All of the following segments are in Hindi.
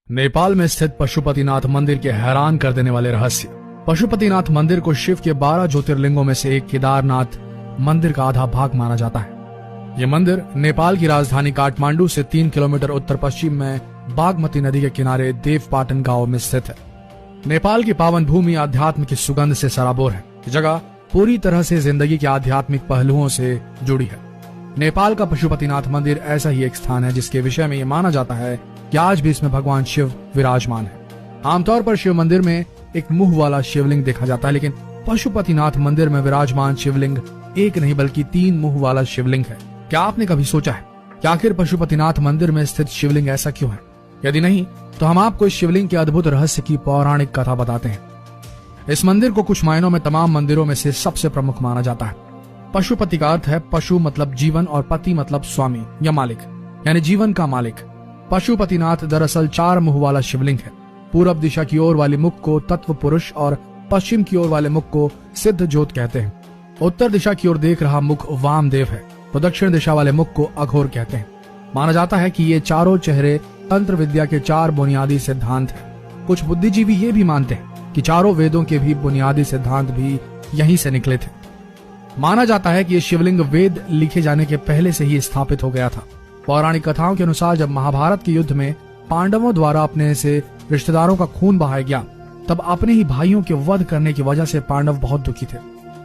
नेपाल में स्थित पशुपतिनाथ मंदिर के हैरान कर देने वाले रहस्य। पशुपतिनाथ मंदिर को शिव के 12 ज्योतिर्लिंगों में से एक केदारनाथ मंदिर का आधा भाग माना जाता है। यह मंदिर नेपाल की राजधानी काठमांडू से 3 किलोमीटर उत्तर पश्चिम में बागमती नदी के किनारे देवपाटन गांव में स्थित है। नेपाल की पावन भूमि आध्यात्म की सुगंध से सराबोर है। यह जगह पूरी तरह से जिंदगी के आध्यात्मिक पहलुओं से जुड़ी है। नेपाल का पशुपतिनाथ मंदिर ऐसा ही एक स्थान है जिसके विषय में यह माना जाता है कि आज भी इसमें भगवान शिव विराजमान है। आमतौर पर शिव मंदिर में एक मुंह वाला शिवलिंग देखा जाता है, लेकिन पशुपतिनाथ मंदिर में विराजमान शिवलिंग एक नहीं बल्कि 3 मुंह वाला शिवलिंग है। क्या आपने कभी सोचा है कि आखिर पशुपतिनाथ मंदिर में स्थित शिवलिंग ऐसा क्यों है? यदि नहीं तो हम आपको इस शिवलिंग के अद्भुत रहस्य की पौराणिक कथा बताते हैं। इस मंदिर को कुछ मायनों में तमाम मंदिरों में से सबसे प्रमुख माना जाता है। पशुपति का अर्थ है पशु मतलब जीवन और पति मतलब स्वामी या मालिक, यानी जीवन का मालिक। पशुपतिनाथ दरअसल 4 मुंह वाला शिवलिंग है। पूरब दिशा की ओर वाले मुख को तत्व पुरुष और पश्चिम की ओर वाले मुख को सिद्ध ज्योत कहते हैं। उत्तर दिशा की ओर देख रहा मुख वामदेव है तो दक्षिण दिशा वाले मुख को अघोर कहते हैं। माना जाता है कि ये चारों चेहरे तंत्र विद्या के 4 बुनियादी सिद्धांत हैं। कुछ बुद्धिजीवी ये भी मानते हैं कि चारों वेदों के भी बुनियादी सिद्धांत भी यहीं से निकले थे। माना जाता है कि ये शिवलिंग वेद लिखे जाने के पहले से ही स्थापित हो गया था। पौराणिक कथाओं के अनुसार जब महाभारत के युद्ध में पांडवों द्वारा अपने से रिश्तेदारों का खून बहाया गया, तब अपने ही भाइयों के वध करने की वजह से पांडव बहुत दुखी थे।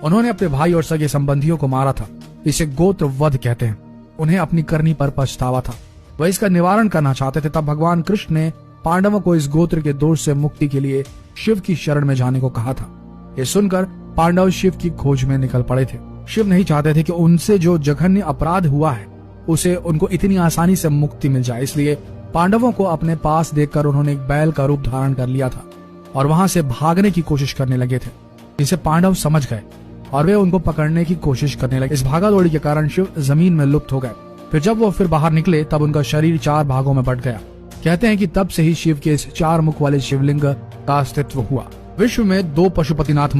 उन्होंने अपने भाई और सगे संबंधियों को मारा था। इसे गोत्र वध कहते हैं। उन्हें अपनी करनी पर पछतावा था। वह इसका निवारण करना चाहते थे। तब भगवान कृष्ण ने पांडवों को इस गोत्र के दोष से मुक्ति के लिए शिव की शरण में जाने को कहा था। ये सुनकर पांडव शिव की खोज में निकल पड़े थे। शिव नहीं चाहते थे कि उनसे जो जघन्य अपराध हुआ है उसे उनको इतनी आसानी से मुक्ति मिल जाए, इसलिए पांडवों को अपने पास देखकर उन्होंने एक बैल का रूप धारण कर लिया था और वहां से भागने की कोशिश करने लगे थे। इसे पांडव समझ गए और वे उनको पकड़ने की कोशिश करने लगे। इस भागादौड़ी के कारण शिव जमीन में लुप्त हो गए। फिर जब वो फिर बाहर निकले तब उनका शरीर 4 भागों में बट गया। कहते हैं कि तब से ही शिव के इस 4 मुख वाले शिवलिंग का अस्तित्व हुआ। विश्व में 2 पशुपतिनाथ